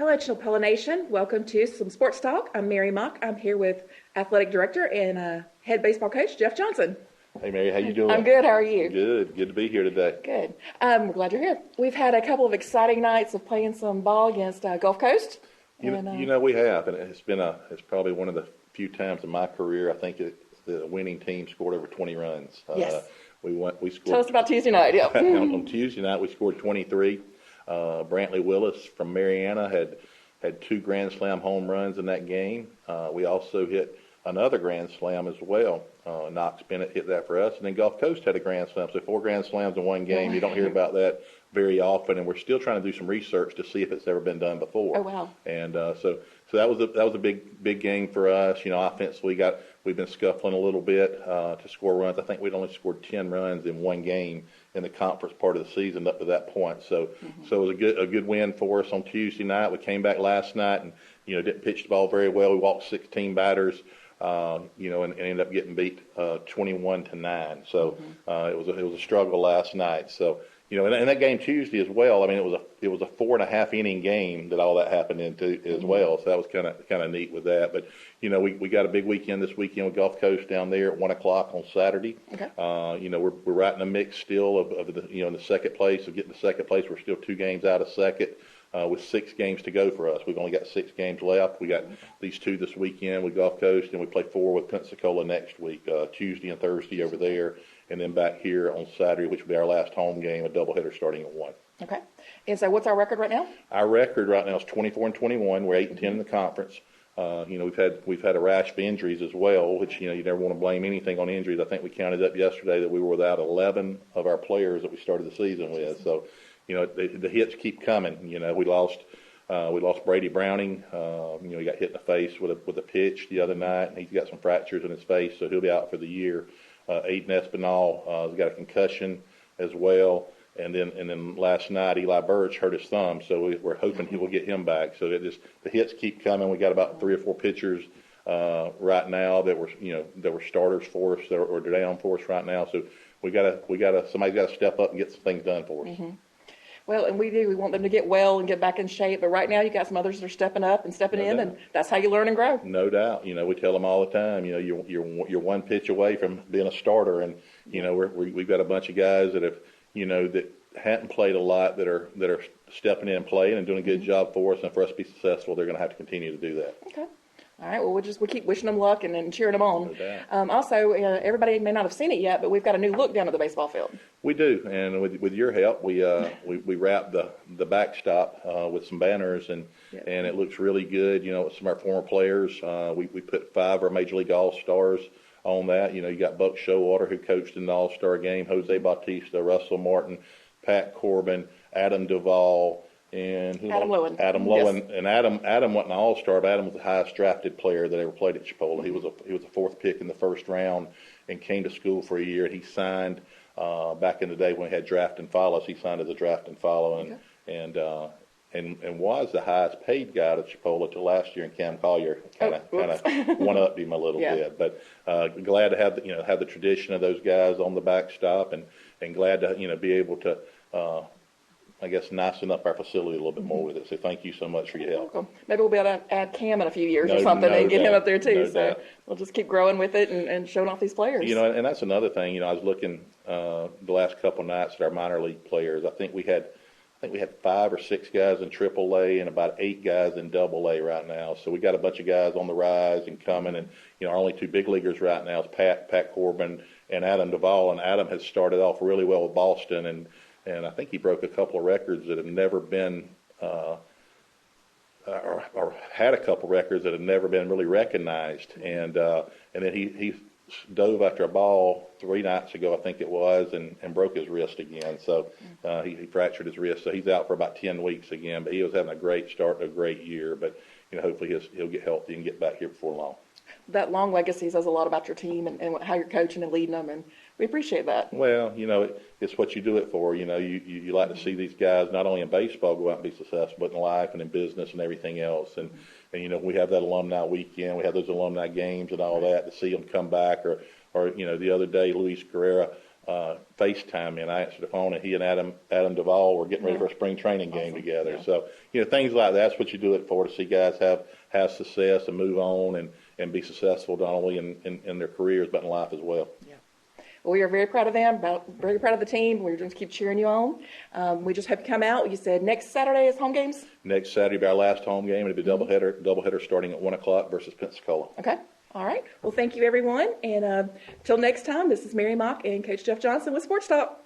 Hello, Chipola Nation. Welcome to some sports talk. I'm Mary Mock. I'm here with athletic director and head baseball coach Jeff Johnson. Hey, Mary, how you doing? I'm good. How are you? Good. Good to be here today. Good. We're glad you're here. We've had a couple of exciting nights of playing some ball against Gulf Coast. We have, and it's probably one of the few times in my career I think the winning team scored over 20 runs. Yes. We scored. Tell us about Tuesday night. Yeah. on Tuesday night we scored 23. Brantley Willis from Mariana had 2 Grand Slam home runs in that game. We also hit another Grand Slam as well. Knox Bennett hit that for us, and then Gulf Coast had a Grand Slam. So 4 Grand Slams in one game. You don't hear about that very often, and we're still trying to do some research to see if it's ever been done before. Oh wow! And so that was a big game for us. Offensively we've been scuffling a little bit to score runs. I think we'd only scored 10 runs in one game in the conference part of the season up to that point. So it was a good win for us on Tuesday night. We came back last night and didn't pitch the ball very well. We walked 16 batters. And ended up getting beat 21-9. So it was a struggle last night. So and that game Tuesday as well. I mean, it was a 4.5 inning game that all that happened into as well. So that was kind of neat with that. But we got a big weekend this weekend with Gulf Coast down there at 1 o'clock on Saturday. Okay. We're right in the mix still of the in the second place of getting to second place. We're still 2 games out of second. With 6 games to go for us. We've only got 6 games left. We got these 2 this weekend with Gulf Coast, and we play 4 with Pensacola next week, Tuesday and Thursday over there, and then back here on Saturday, which will be our last home game, a doubleheader starting at 1. Okay. And so what's our record right now? Our record right now is 24-21. We're 8-10 in the conference. We've had a rash of injuries as well, which you never want to blame anything on injuries. I think we counted up yesterday that we were without 11 of our players that we started the season with. So. The hits keep coming. We lost Brady Browning. He got hit in the face with a pitch the other night, and he's got some fractures in his face, so he'll be out for the year. Aiden Espinal has got a concussion as well, and then last night Eli Birch hurt his thumb, so we're hoping he will get him back. So the hits keep coming. We got about 3 or 4 pitchers right now that were starters for us or down for us right now. So somebody's got to step up and get some things done for us. Mm-hmm. Well, and we want them to get well and get back in shape. But right now, you got some others that are stepping up and stepping in, and that's how you learn and grow. No doubt. We tell them all the time. You're one pitch away from being a starter, and we've got a bunch of guys that have that hadn't played a lot that are stepping in and playing and doing a good job for us. And for us to be successful, they're going to have to continue to do that. Okay. All right. Well, we keep wishing them luck and cheering them on. No doubt. Also, everybody may not have seen it yet, but we've got a new look down at the baseball field. We do, and with your help, we wrapped the backstop with some banners, and it looks really good. Some of our former players. We put 5 of our Major League All-Stars on that. You got Buck Showalter, who coached in the All-Star game, Jose Bautista, Russell Martin, Pat Corbin, Adam Duvall. And Adam Lowen. Yes. And Adam wasn't an all-star, but Adam was the highest drafted player that ever played at Chipola. He was a 4th pick in the first round and came to school for a year. And he signed back in the day when we had draft and follows. He signed as a draft and follow, and was the highest paid guy at Chipola till last year. And Cam Collier kind of one-upped him a little bit. But glad to have the tradition of those guys on the backstop, and glad to be able to. Nicen up our facility a little bit more with it. So thank you so much for your help. Welcome. Maybe we'll be able to add Cam in a few years or something and get him up there too. So we'll just keep growing with it and showing off these players. And that's another thing. I was looking the last couple of nights at our minor league players. I think we had 5 or 6 guys in AAA and about 8 guys in AA right now. So we got a bunch of guys on the rise and coming. And our only 2 big leaguers right now is Pat Corbin and Adam Duvall. And Adam has started off really well with Boston, and I think he broke a couple of records that have never been, or had a couple of records that have never been really recognized. And then he dove after a ball 3 nights ago, I think it was, and broke his wrist again. So he fractured his wrist. So he's out for about 10 weeks again. But he was having a great start to a great year. But hopefully he'll get healthy and get back here before long. That long legacy says a lot about your team and how you're coaching and leading them, and we appreciate that. Well, it's what you do it for. You like to see these guys not only in baseball go out and be successful, but in life and in business and everything else. And we have that alumni weekend, we have those alumni games and all that, to see them come back. Or the other day, Luis Guerrera FaceTime me, and I answered the phone, and he and Adam Duvall were getting ready for a spring training game together. Yeah. So, things like that's what you do it for, to see guys have success and move on and be successful not only in their careers but in life as well. Yeah. Well, we are very proud of them, very proud of the team. We're going to keep cheering you on. We just hope you come out. You said next Saturday is home games? Next Saturday will be our last home game. It'll be doubleheader starting at 1 o'clock versus Pensacola. Okay. All right. Well, thank you, everyone. And until next time, this is Mary Mock and Coach Jeff Johnson with Sports Talk.